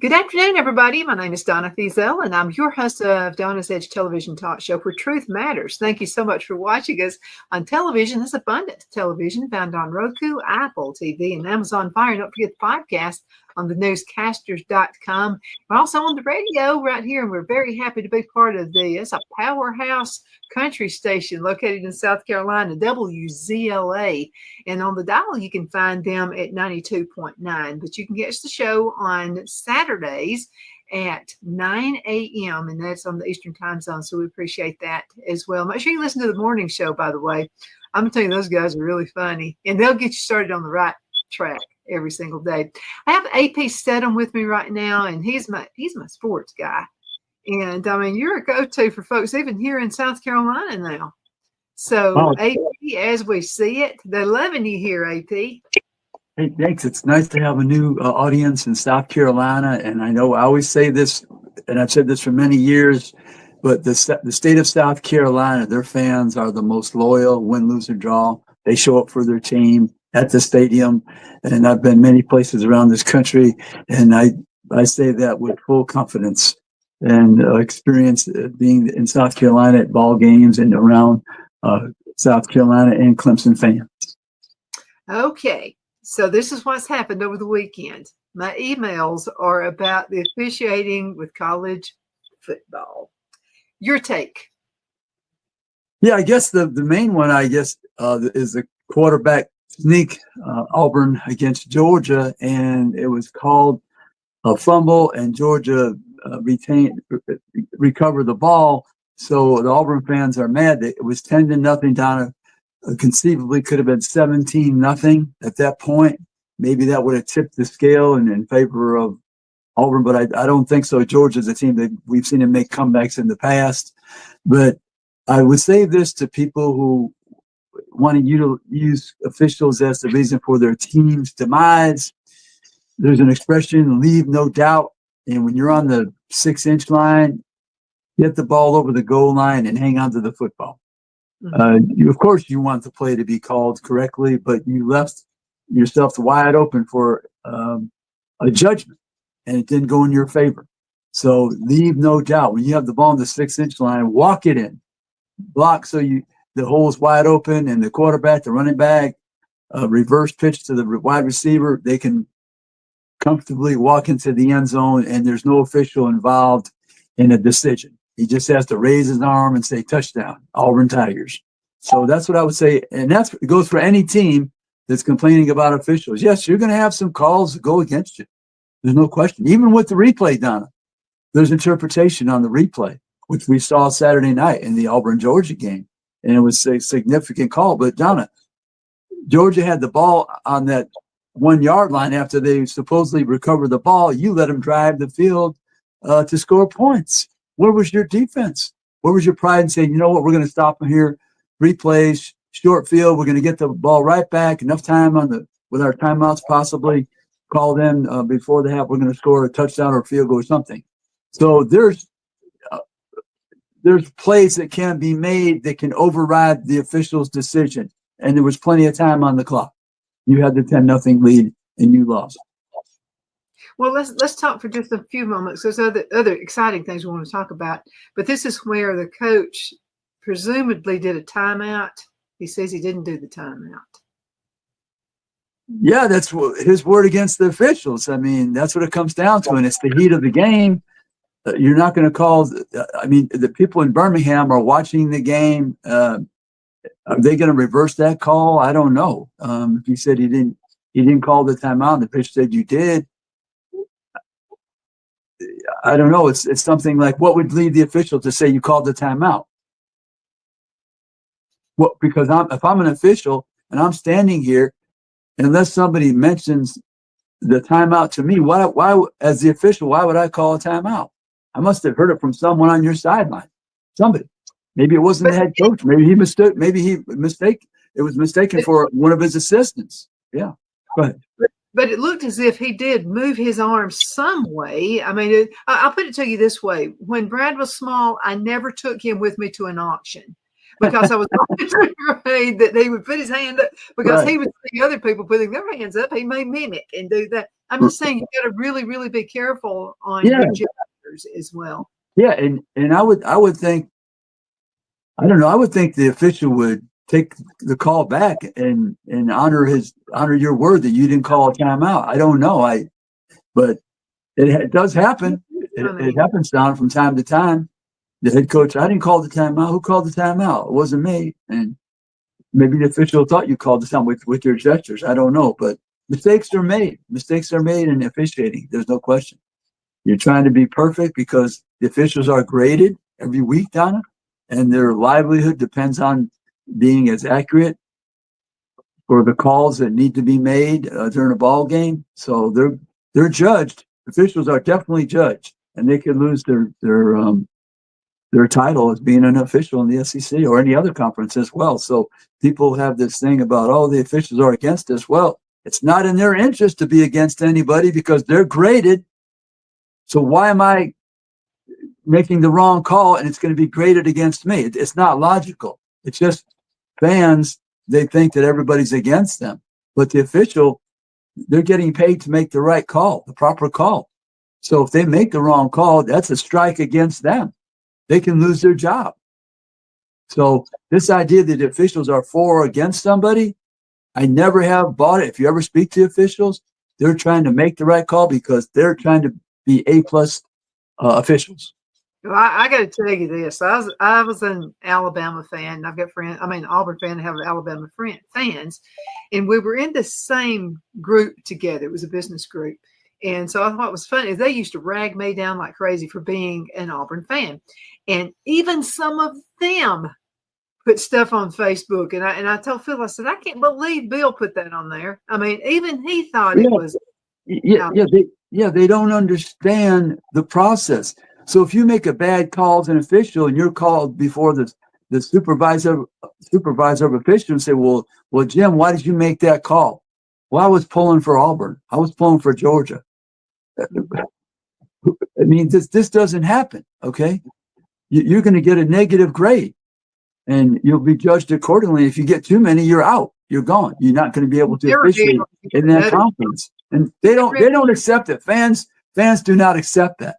Good afternoon, everybody. My name is Donna Fiesel, and I'm your host of Donna's Edge television talk show where truth matters. Thank you so much for watching us on television. This abundant television found on Roku, Apple TV, and Amazon Fire. Don't forget the podcast on thenewscasters.com. We're also on the radio right here, and we're very happy to be part of it's a powerhouse country station located in South Carolina, WZLA. And on the dial, you can find them at 92.9. But you can catch the show on Saturdays at 9 a.m. and that's on the Eastern time zone. So we appreciate that as well. Make sure you listen to the morning show, by the way. I'm going to tell you, those guys are really funny, and they'll get you started on the right track every single day. I have AP Steadham with me right now, and he's my sports guy. And I mean, you're a go-to for folks even here in South Carolina now. So AP, as we see it, they're loving you here, AP. Hey, thanks. It's nice to have a new audience in South Carolina. And I know I always say this, and I've said this for many years, but the state of South Carolina, their fans are the most loyal, win, lose, or draw. They show up for their team at the stadium. And I've been many places around this country, and I say that with full confidence and experience being in South Carolina at ball games and around South Carolina and Clemson fans. Okay. So this is what's happened over the weekend. My emails are about the officiating with college football. Your take? Yeah, I guess the main one, is the quarterback sneak, Auburn against Georgia, and it was called a fumble, and Georgia recovered the ball. So the Auburn fans are mad. It was 10-0 down. Conceivably could have been 17-0 at that point. Maybe that would have tipped the scale in favor of Auburn, but I don't think so. Georgia's a team that we've seen them make comebacks in the past. But I would say this to people who want to use officials as the reason for their team's demise. There's an expression, leave no doubt. And when you're on the 6-inch line, get the ball over the goal line and hang on to the football. Of course, you want the play to be called correctly, but you left yourself wide open for a judgment, and it didn't go in your favor. So leave no doubt. When you have the ball on the 6-inch line, walk it in, block so the hole is wide open, and the quarterback, the running back, reverse pitch to the wide receiver, they can comfortably walk into the end zone, and there's no official involved in a decision. He just has to raise his arm and say touchdown, Auburn Tigers. So that's what I would say. And it goes for any team that's complaining about officials. Yes, you're going to have some calls that go against you. There's no question. Even with the replay, Donna, there's interpretation on the replay, which we saw Saturday night in the Auburn-Georgia game. And it was a significant call. But, Donna, Georgia had the ball on that 1-yard line after they supposedly recovered the ball. You let them drive the field to score points. Where was your defense? Where was your pride in saying, you know what, we're going to stop them here, replays, short field, we're going to get the ball right back, enough time with our timeouts possibly, call them before the half, we're going to score a touchdown or a field goal or something. So there's plays that can be made that can override the official's decision, and there was plenty of time on the clock. You had the 10-0 lead, and you lost. Well, let's talk for just a few moments. There's other exciting things we want to talk about, but this is where the coach presumably did a timeout. He says he didn't do the timeout. Yeah, that's his word against the officials. I mean, that's what it comes down to, and it's the heat of the game. You're not going to call. The people in Birmingham are watching the game. Are they going to reverse that call? I don't know. If he said he didn't call the timeout, and the pitch said you did. I don't know. It's something like, what would lead the official to say you called the timeout? Well, because if I'm an official and I'm standing here, unless somebody mentions the timeout to me, why, as the official, why would I call a timeout? I must have heard it from someone on your sideline. Somebody. Maybe it wasn't the head coach. Maybe he mistook. It was mistaken for one of his assistants. Yeah. Go ahead. But it looked as if he did move his arm some way. I mean, I'll put it to you this way. When Brad was small, I never took him with me to an auction because I was afraid that he would put his hand up because he would see other people putting their hands up. He may mimic and do that. I'm just saying you got to really, really be careful on your gestures as well. Yeah, and I would think, I don't know, I would think the official would take the call back and honor your word that you didn't call a timeout. I don't know. But it does happen. It happens down from time to time. The head coach, I didn't call the timeout. Who called the timeout? It wasn't me. And maybe the official thought you called the timeout with your gestures. I don't know. But mistakes are made. Mistakes are made in officiating. There's no question. You're trying to be perfect because the officials are graded every week, Donna, and their livelihood depends on being as accurate for the calls that need to be made during a ball game. So they're judged. Officials are definitely judged, and they could lose their title as being an official in the SEC or any other conference as well. So people have this thing about, oh, the officials are against us. Well, it's not in their interest to be against anybody because they're graded. So why am I making the wrong call and it's going to be graded against me? It's not logical. It's just fans, they think that everybody's against them. But the official, they're getting paid to make the right call, the proper call. So if they make the wrong call, that's a strike against them. They can lose their job. So this idea that the officials are for or against somebody, I never have bought it. If you ever speak to officials, they're trying to make the right call because they're trying to be A-plus officials. Well, I got to tell you this. I was an Alabama fan. I've got friends. I mean, Auburn fan. I have Alabama fans, and we were in the same group together. It was a business group, and so I thought it was funny. They used to rag me down like crazy for being an Auburn fan, and even some of them put stuff on Facebook. And I told Phil, I said, I can't believe Bill put that on there. I mean, even he thought it was. They don't understand the process. So if you make a bad call as an official and you're called before the supervisor of officials and say, well, Jim, why did you make that call? Well, I was pulling for Auburn. I was pulling for Georgia. I mean, this doesn't happen. Okay. You're going to get a negative grade and you'll be judged accordingly. If you get too many, you're out. You're gone. You're not going to be able to officiate in that conference. And they don't accept it. Fans do not accept that.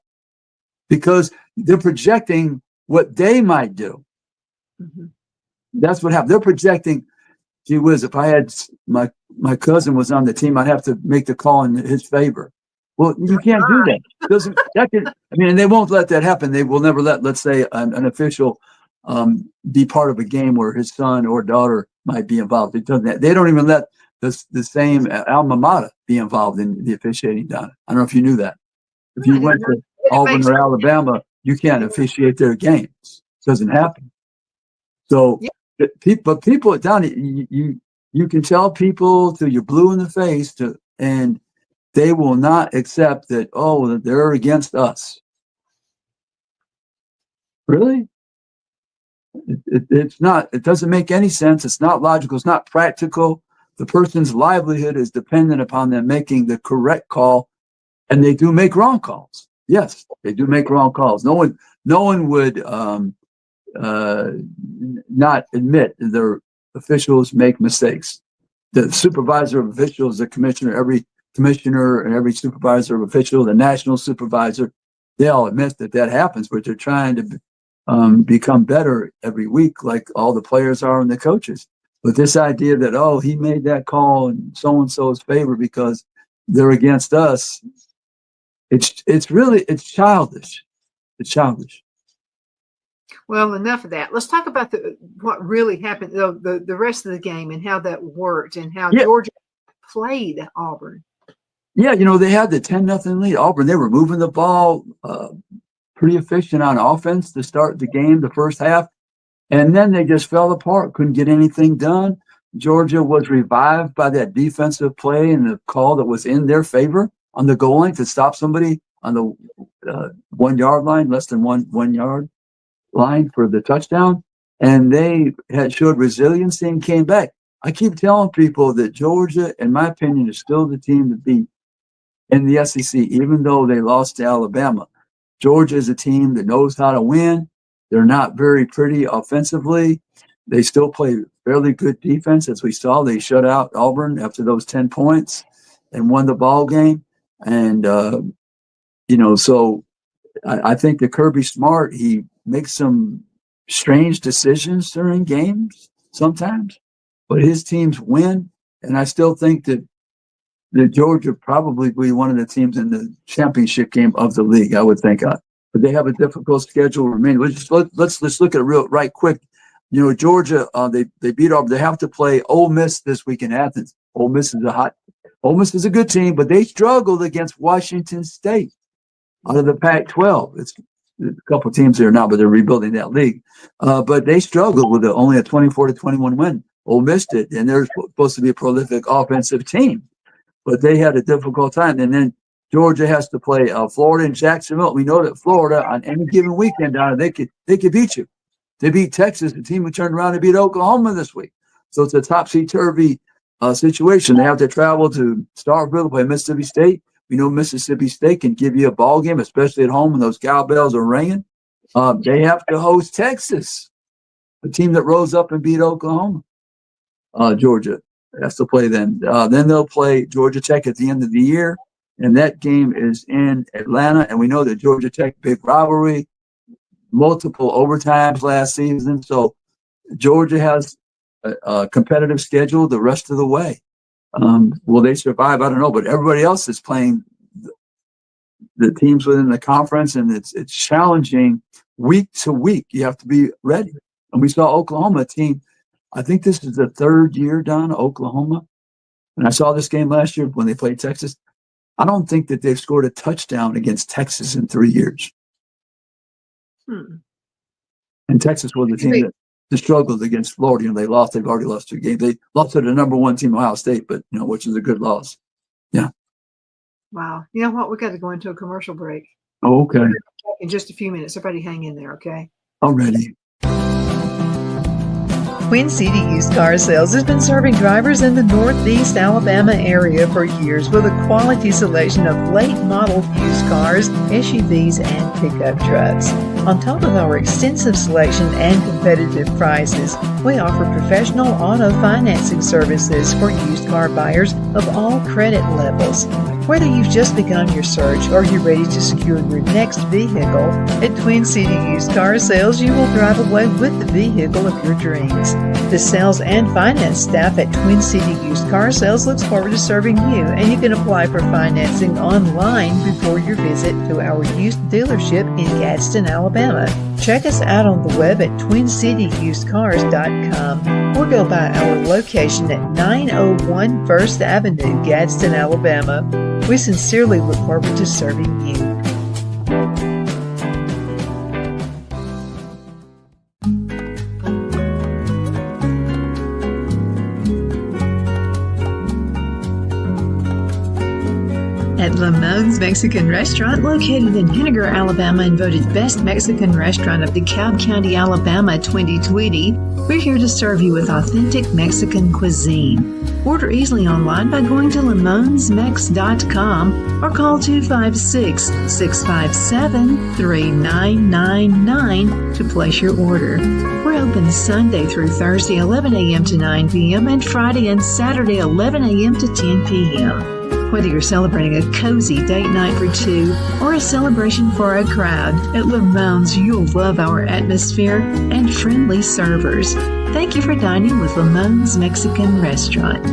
Because they're projecting what they might do. Mm-hmm. That's what happened. They're projecting, gee whiz, if I had my cousin was on the team, I'd have to make the call in his favor. Well, you can't do that. And they won't let that happen. They will never let, let's say, an official be part of a game where his son or daughter might be involved. They don't even let the same alma mater be involved in the officiating down. I don't know if you knew that. If you went to Auburn or Alabama, you can't officiate their games. It doesn't happen. So, people down, you can tell people till you're blue in the face, and they will not accept that. Oh, they're against us. Really? It's not. It doesn't make any sense. It's not logical. It's not practical. The person's livelihood is dependent upon them making the correct call. And they do make wrong calls. Yes, they do make wrong calls. No one would not admit their officials make mistakes. The supervisor of officials, the commissioner, every commissioner and every supervisor of official, the national supervisor, they all admit that happens, but they're trying to become better every week, like all the players are and the coaches. But this idea that, oh, he made that call in so-and-so's favor because they're against us, it's childish. It's childish. Well, enough of that. Let's talk about what really happened, the rest of the game and how that worked and how Georgia played Auburn. Yeah, they had the 10-0 lead. Auburn, they were moving the ball pretty efficient on offense to start the game, the first half. And then they just fell apart, couldn't get anything done. Georgia was revived by that defensive play and the call that was in their favor on the goal line to stop somebody on the 1 yard line, less than one yard line for the touchdown. And they had showed resiliency and came back. I keep telling people that Georgia, in my opinion, is still the team to beat in the SEC, even though they lost to Alabama. Georgia is a team that knows how to win. They're not very pretty offensively. They still play fairly good defense, as we saw. They shut out Auburn after those 10 points and won the ball game. And, so I think that Kirby Smart, he makes some strange decisions during games sometimes, but his teams win. And I still think that Georgia probably be one of the teams in the championship game of the league, I would think. But they have a difficult schedule remaining. Let's look at it real right quick. Georgia, they beat Auburn. They have to play Ole Miss this week in Athens. Ole Miss is a good team, but they struggled against Washington State out of the Pac-12. It's a couple of teams there now, but they're rebuilding that league. But they struggled with only a 24-21 win. Ole Miss did, and they're supposed to be a prolific offensive team, but they had a difficult time. And then Georgia has to play Florida and Jacksonville. We know that Florida, on any given weekend, they could beat you. They beat Texas. The team would turn around and beat Oklahoma this week. So it's a topsy-turvy situation. They have to travel to Starkville to play Mississippi State. We know Mississippi State can give you a ball game, especially at home when those cowbells are ringing. They have to host Texas, a team that rose up and beat Oklahoma. Georgia has to play them. Then they'll play Georgia Tech at the end of the year, and that game is in Atlanta. And we know that Georgia Tech, big rivalry, multiple overtimes last season. So Georgia has a competitive schedule the rest of the way. Will they survive? I don't know, but everybody else is playing the teams within the conference, and it's challenging week to week. You have to be ready. And we saw Oklahoma team. I think this is the third year down Oklahoma. And I saw this game last year when they played Texas. I don't think that they've scored a touchdown against Texas in 3 years. And Texas was the team that struggled against Florida. They lost. They've already lost 2 games. They lost to the number 1 team, Ohio State, but which is a good loss. Yeah. Wow. You know what? We got to go into a commercial break. Oh, okay. In just a few minutes. Everybody hang in there, okay? I'm ready. Twin City Used Car Sales has been serving drivers in the Northeast Alabama area for years with a quality selection of late model used cars, SUVs, and pickup trucks. On top of our extensive selection and competitive prices, we offer professional auto financing services for used car buyers of all credit levels. Whether you've just begun your search or you're ready to secure your next vehicle, at Twin City Used Car Sales, you will drive away with the vehicle of your dreams. The sales and finance staff at Twin City Used Car Sales looks forward to serving you, and you can apply for financing online before your visit to our used dealership in Gadsden, Alabama. Check us out on the web at twincityusedcars.com or go by our location at 901 First Avenue, Gadsden, Alabama. We sincerely look forward to serving you. At Lamone's Mexican Restaurant, located in Henniger, Alabama, and voted Best Mexican Restaurant of DeKalb County, Alabama 2020, we're here to serve you with authentic Mexican cuisine. Order easily online by going to lamonsmex.com or call 256-657-3999 to place your order. We're open Sunday through Thursday, 11 a.m. to 9 p.m., and Friday and Saturday, 11 a.m. to 10 p.m. Whether you're celebrating a cozy date night for 2 or a celebration for a crowd, at Lamone's you'll love our atmosphere and friendly servers. Thank you for dining with Lamone's Mexican Restaurant.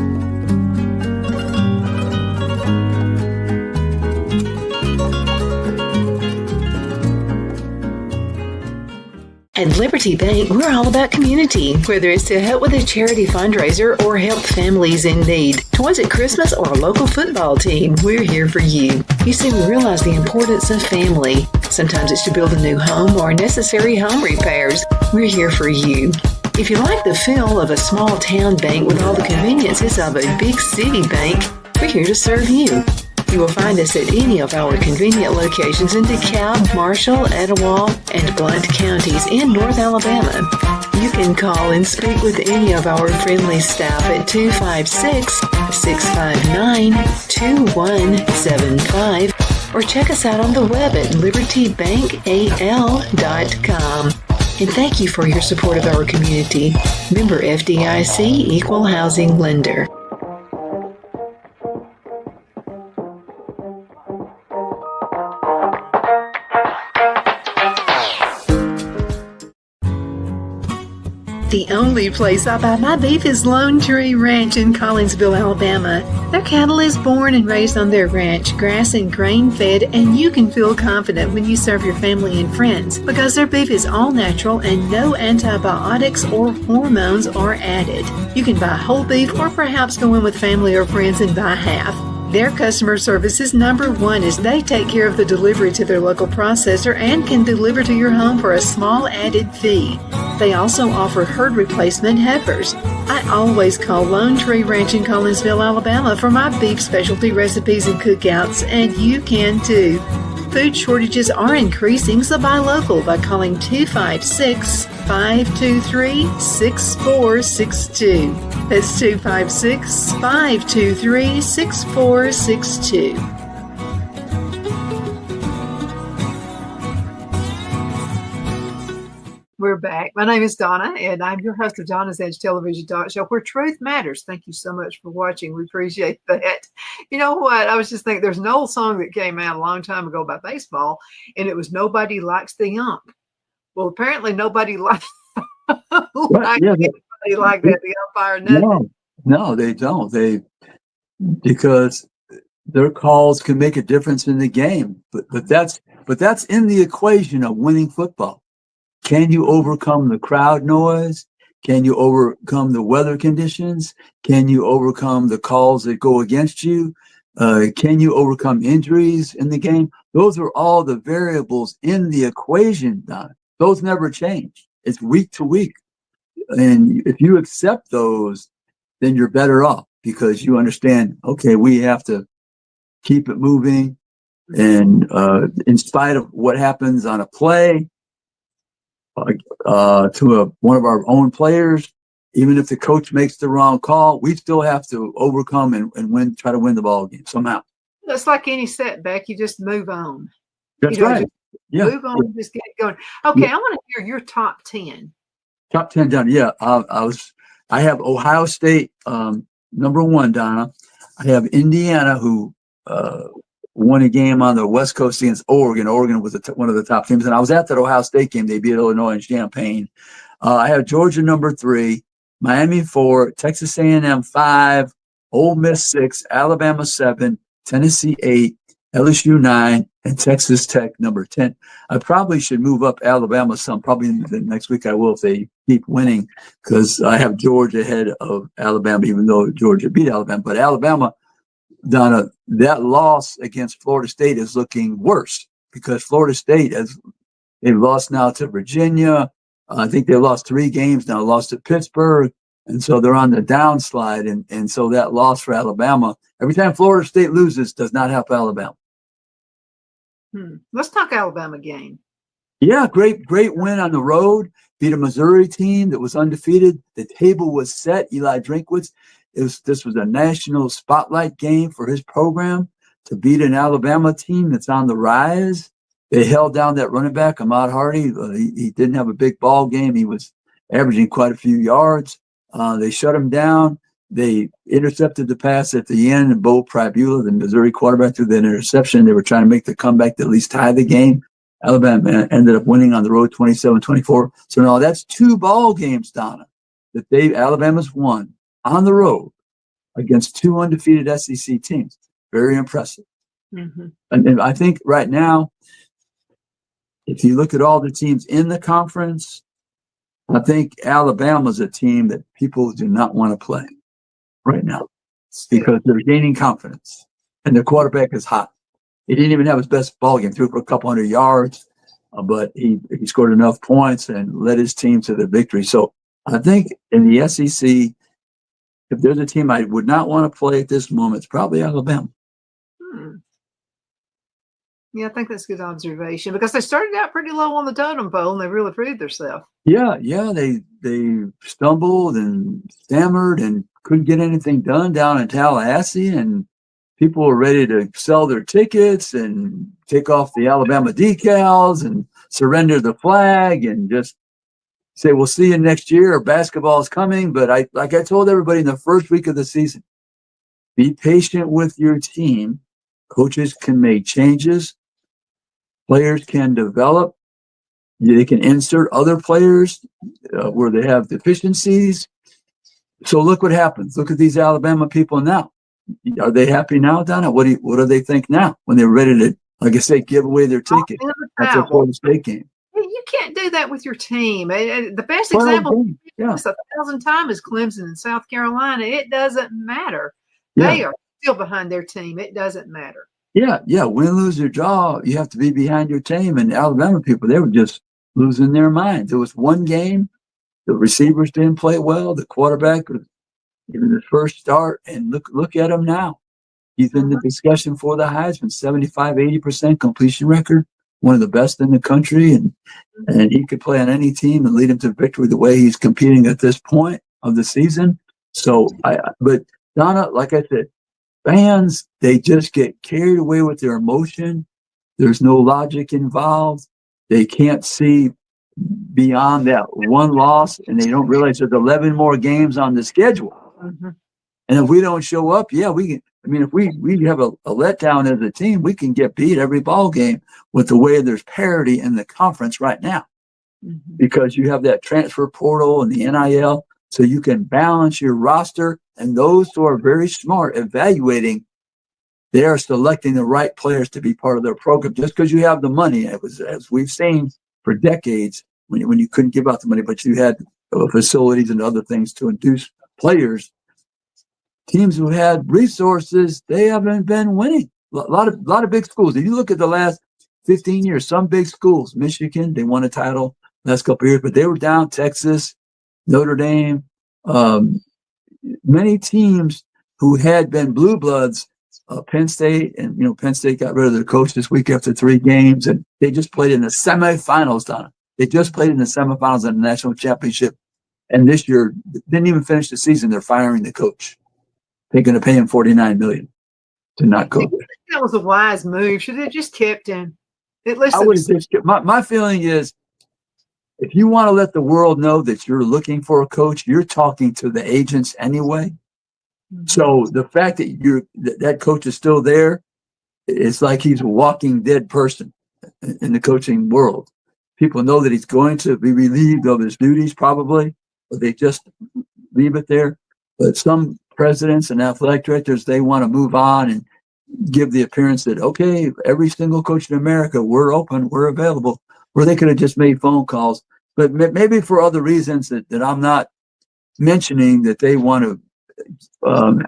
At Liberty Bank, we're all about community. Whether it's to help with a charity fundraiser or help families in need, toys at Christmas or a local football team, we're here for you. You see, we realize the importance of family. Sometimes it's to build a new home or necessary home repairs. We're here for you. If you like the feel of a small town bank with all the conveniences of a big city bank, we're here to serve you. You will find us at any of our convenient locations in DeKalb, Marshall, Etowah, and Blount counties in North Alabama. You can call and speak with any of our friendly staff at 256-659-2175 or check us out on the web at libertybankal.com. And thank you for your support of our community. Member FDIC Equal Housing Lender. The only place I buy my beef is Lone Tree Ranch in Collinsville, Alabama. Their cattle is born and raised on their ranch, grass and grain fed, and you can feel confident when you serve your family and friends because their beef is all natural and no antibiotics or hormones are added. You can buy whole beef or perhaps go in with family or friends and buy half. Their customer service is number one as they take care of the delivery to their local processor and can deliver to your home for a small added fee. They also offer herd replacement heifers. I always call Lone Tree Ranch in Collinsville, Alabama for my beef specialty recipes and cookouts, and you can too. Food shortages are increasing, so buy local by calling 256-523-6462. That's 256-523-6462. We're back. My name is Donna, and I'm your host of Donna's Edge television talk show where truth matters. Thank you so much for watching. We appreciate that. You know what? I was just thinking there's an old song that came out a long time ago about baseball, and it was Nobody Likes the Ump. Well, apparently nobody likes anybody like that, the umpire. No, they don't. Because their calls can make a difference in the game. But that's in the equation of winning football. Can you overcome the crowd noise? Can you overcome the weather conditions? Can you overcome the calls that go against you? Can you overcome injuries in the game? Those are all the variables in the equation, Don. Those never change. It's week to week. And if you accept those, then you're better off because you understand, okay, we have to keep it moving. And in spite of what happens on a play, to one of our own players, even if the coach makes the wrong call, we still have to overcome and win, try to win the ball game somehow. It's like any setback, you just move on. That's right. Move on, just get it going. Okay, I want to hear your top 10. Top 10, Donna. Yeah, I have Ohio State number one, Donna. I have Indiana, who won a game on the West Coast against Oregon. Oregon was one of the top teams. And I was at that Ohio State game. They beat Illinois in Champaign. I have Georgia number 3, Miami 4, Texas A&M 5, Ole Miss 6, Alabama 7, Tennessee 8, LSU 9, and Texas Tech number 10. I probably should move up Alabama some. Probably the next week I will if they keep winning because I have Georgia ahead of Alabama, even though Georgia beat Alabama. But Alabama, Donna, that loss against Florida State is looking worse because Florida State they've lost now to Virginia. I think they lost 3 games now, lost to Pittsburgh. And so they're on the downslide. And so that loss for Alabama, every time Florida State loses, does not help Alabama. Let's talk Alabama game. Yeah, great win on the road. Beat a Missouri team that was undefeated. The table was set. Eli Drinkwitz. This was a national spotlight game for his program to beat an Alabama team that's on the rise. They held down that running back, Ahmad Hardy. He didn't have a big ball game. He was averaging quite a few yards. They shut him down. They intercepted the pass at the end, and Bo Pribula, the Missouri quarterback, threw that interception. They were trying to make the comeback to at least tie the game. Alabama ended up winning on the road 27-24. So now that's 2 ball games, Donna, that Alabama's won on the road against 2 undefeated SEC teams. Very impressive. Mm-hmm. And I think right now, if you look at all the teams in the conference, I think Alabama's a team that people do not want to play right now because they're gaining confidence and their quarterback is hot. He didn't even have his best ball game, threw for a couple hundred yards, but he scored enough points and led his team to the victory. So I think in the SEC, if there's a team I would not want to play at this moment, it's probably Alabama. Hmm. Yeah, I think that's a good observation because they started out pretty low on the totem pole and they really proved themselves. Yeah, they stumbled and stammered and couldn't get anything done down in Tallahassee, and people were ready to sell their tickets and take off the Alabama decals and surrender the flag and just say, we'll see you next year, or basketball is coming. But like I told everybody in the first week of the season, be patient with your team. Coaches can make changes. Players can develop. They can insert other players where they have deficiencies. So look what happens. Look at these Alabama people now. Are they happy now, Donna? What do they think now when they're ready to, like I say, give away their ticket at the Florida State game? You can't do that with your team. The best example is 1,000 times is Clemson and South Carolina. It doesn't matter. They are still behind their team. It doesn't matter. Yeah. Win, lose, or draw, you have to be behind your team. And Alabama people, they were just losing their minds. There was one game, the receivers didn't play well. The quarterback was giving his first start, and look at him now. He's in the discussion for the Heisman, 75-80% completion record, one of the best in the country, and he could play on any team and lead him to victory the way he's competing at this point of the season. So, but Donna, like I said, fans, they just get carried away with their emotion. There's no logic involved. They can't see beyond that one loss, and they don't realize there's 11 more games on the schedule. Mm-hmm. And if we don't show up, we can. I mean, if we have a letdown as a team, we can get beat every ball game with the way there's parity in the conference right now, because you have that transfer portal and the NIL, so you can balance your roster. And those who are very smart evaluating, they are selecting the right players to be part of their program. Just because you have the money, it was, as we've seen for decades, when you couldn't give out the money, but you had facilities and other things to induce players. Teams who had resources, they haven't been winning. A lot of big schools. If you look at the last 15 years, some big schools, Michigan, they won a title last couple of years, but they were down. Texas, Notre Dame, many teams who had been blue bloods, Penn State, and Penn State got rid of their coach this week after 3 games, and they just played in the semifinals, Donna. They just played in the semifinals in the national championship, and this year didn't even finish the season. They're firing the coach. They're going to pay him $49 million to not coach. That was a wise move. Should have just kept him. At least I would have just kept. My feeling is, if you want to let the world know that you're looking for a coach, you're talking to the agents anyway. So the fact that that coach is still there, it's like he's a walking dead person in the coaching world. People know that he's going to be relieved of his duties probably, but they just leave it there. But some presidents and athletic directors, they want to move on and give the appearance that, okay, every single coach in America, we're open, we're available, where they could have just made phone calls. But maybe for other reasons that I'm not mentioning, that they want to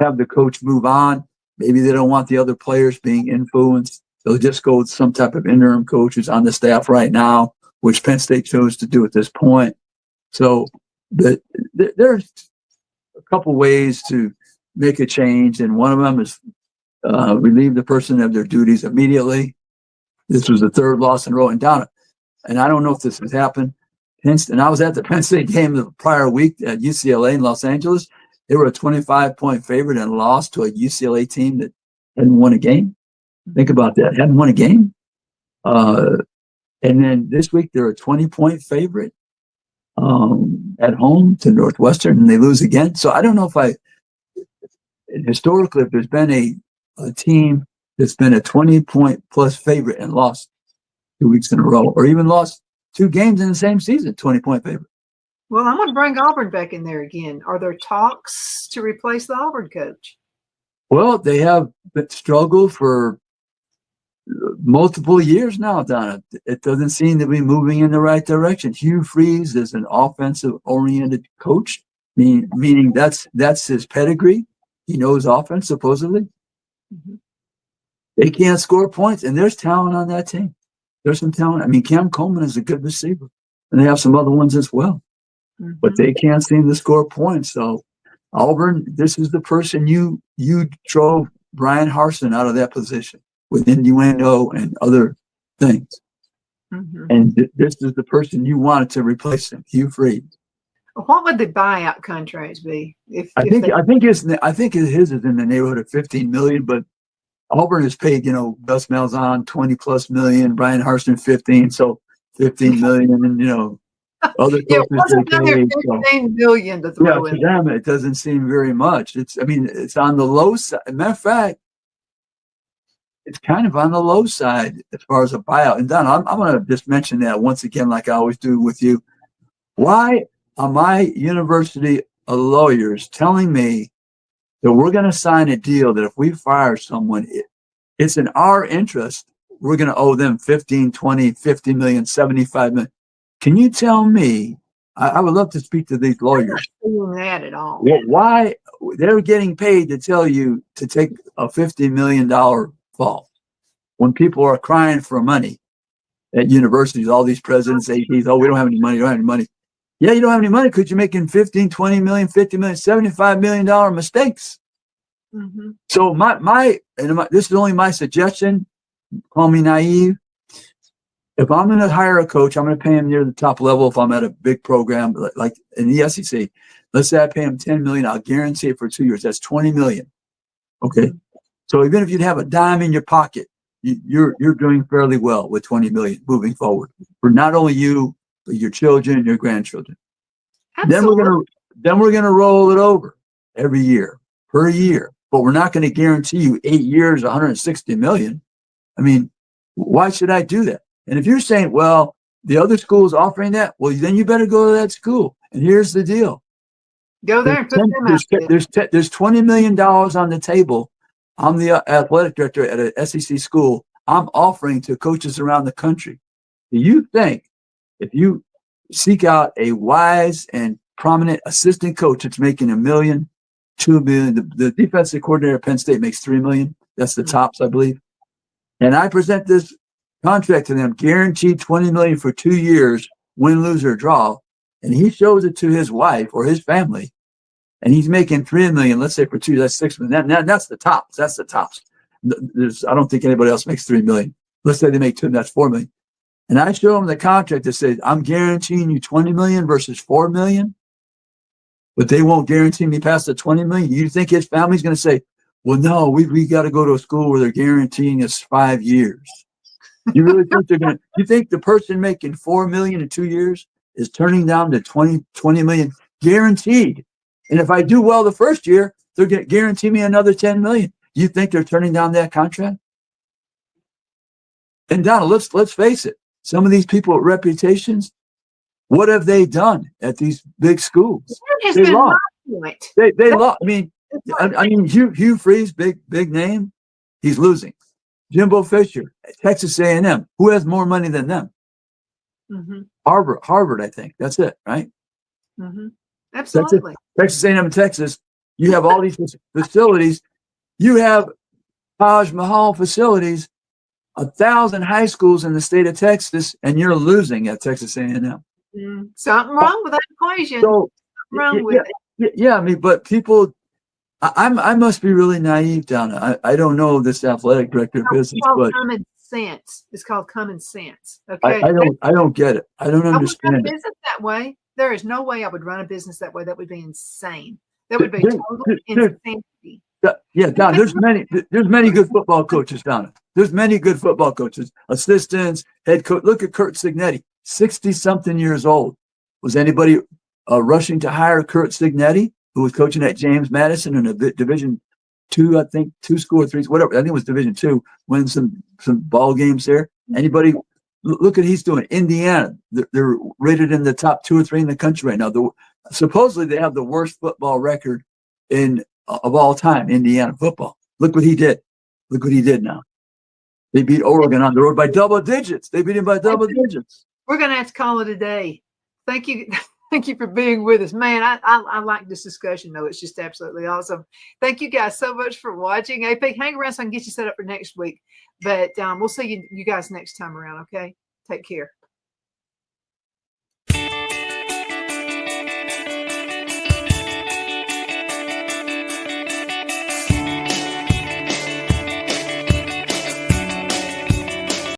have the coach move on. Maybe they don't want the other players being influenced. They'll just go with some type of interim coach who's on the staff right now, which Penn State chose to do at this point. So there's a couple ways to make a change, and one of them is relieve the person of their duties immediately. This was the 3rd loss in a row in Donna, and I don't know if this has happened. And I was at the Penn State game the prior week at UCLA in Los Angeles. They were a 25-point favorite and lost to a UCLA team that hadn't won a game. Think about that. Hadn't won a game. And then this week, they're a 20-point favorite at home to Northwestern, and they lose again. So I don't know if historically, if there's been a team that's been a 20-point plus favorite and lost 2 weeks in a row, or even lost 2 games in the same season, 20-point favorite. Well, I'm going to bring Auburn back in there again. Are there talks to replace the Auburn coach? Well, they have struggled for multiple years now, Donna. It doesn't seem to be moving in the right direction. Hugh Freeze is an offensive-oriented coach, meaning that's his pedigree. He knows offense, supposedly. They can't score points, and there's talent on that team. There's some talent. I mean, Cam Coleman is a good receiver, and they have some other ones as well. but they can't seem to score points. So Auburn, this is the person you drove Brian Harsin out of that position with innuendo and other things. And this is the person you wanted to replace him, Hugh Freeze. What would the buyout contracts be? I think his is in the neighborhood of 15 million, but Auburn has paid, Gus Malzahn 20+ million, Brian Harsin 15, so 15 million, and other coaches another 15 million to throw in. To them, it doesn't seem very much. It's on the low side. Matter of fact, it's kind of on the low side as far as a buyout. And Don, I'm going to just mention that once again, like I always do with you. Why are my university of lawyers telling me that we're going to sign a deal that if we fire someone, it's in our interest, we're going to owe them 15, 20, 50 million, 75 million. Can you tell me, I would love to speak to these lawyers. I'm not seeing that at all. Why they're getting paid to tell you to take a $50 million fall when people are crying for money at universities, all these presidents, ADs, we don't have any money, Yeah, you don't have any money because you're making 15, 20 million, 50 million, $75 million mistakes. So this is only my suggestion. Call me naive. If I'm going to hire a coach, I'm going to pay him near the top level. If I'm at a big program like in the SEC, let's say I pay him 10 million, I'll guarantee it for 2 years. That's 20 million. Okay. So even if you'd have a dime in your pocket, you're doing fairly well with 20 million moving forward for not only you, but your children, your grandchildren. Absolutely. Then we're gonna roll it over every year per year, but we're not going to guarantee you 8 years, 160 million. I mean, why should I do that? And if you're saying, well, the other school is offering that, well, then you better go to that school. And here's the deal. Go there and put them out there. There's $20 million on the table. I'm the athletic director at an SEC school. I'm offering to coaches around the country. Do you think if you seek out a wise and prominent assistant coach that's making $1 million, $2 million, the defensive coordinator at Penn State makes $3 million. That's the tops, I believe. And I present this contract to them, guaranteed $20 million for 2 years, win, lose, or draw. And he shows it to his wife or his family, and he's making $3 million. Let's say for 2 years, that's $6 million. That's the tops. That's the tops. I don't think anybody else makes $3 million. Let's say they make 2, that's $4 million. And I show them the contract that says I'm guaranteeing you $20 million versus $4 million, but they won't guarantee me past the $20 million. You think his family's going to say, well, no, we got to go to a school where they're guaranteeing us 5 years? You really think they're going to? You think the person making $4 million in 2 years is turning down to 20 million guaranteed? And if I do well the first year, they're going to guarantee me another 10 million. You think they're turning down that contract? And Donna, let's face it. Some of these people with reputations, what have they done at these big schools? They lost. They lost. I mean, Hugh Freeze, big name, he's losing. Jimbo Fisher, Texas A&M, who has more money than them? Harvard, I think. That's it, right? Absolutely. Texas A&M in Texas, you have all these facilities. You have Taj Mahal facilities, 1,000 high schools in the state of Texas, and you're losing at Texas A&M. Something wrong with that equation. So, Something wrong with it. Yeah, I mean, but people, I must be really naive, Donna. I don't know this athletic director business, but common sense. It's called common sense. Okay. I don't get it. I don't understand I would run a business that way. There is no way I would run a business that way. That would be insane. That would be total insanity. Yeah, Don, there's many good football coaches, Donna. There's many good football coaches, assistants, head coach. Look at Curt Cignetti, 60-something years old. Was anybody rushing to hire Curt Cignetti, who was coaching at James Madison in a Division II, I think, 2 school or 3, whatever. I think it was Division II, winning some ball games there. Anybody? Look at he's doing. Indiana, they're rated in the top 2 or 3 in the country right now. Supposedly they have the worst football record of all time, Indiana football. Look what he did. Look what he did now. They beat Oregon on the road by double digits. They beat him by double digits. We're going to have to call it a day. Thank you. Thank you for being with us. Man, I like this discussion, though. It's just absolutely awesome. Thank you guys so much for watching. AP, hang around so I can get you set up for next week. But we'll see you guys next time around, okay? Take care.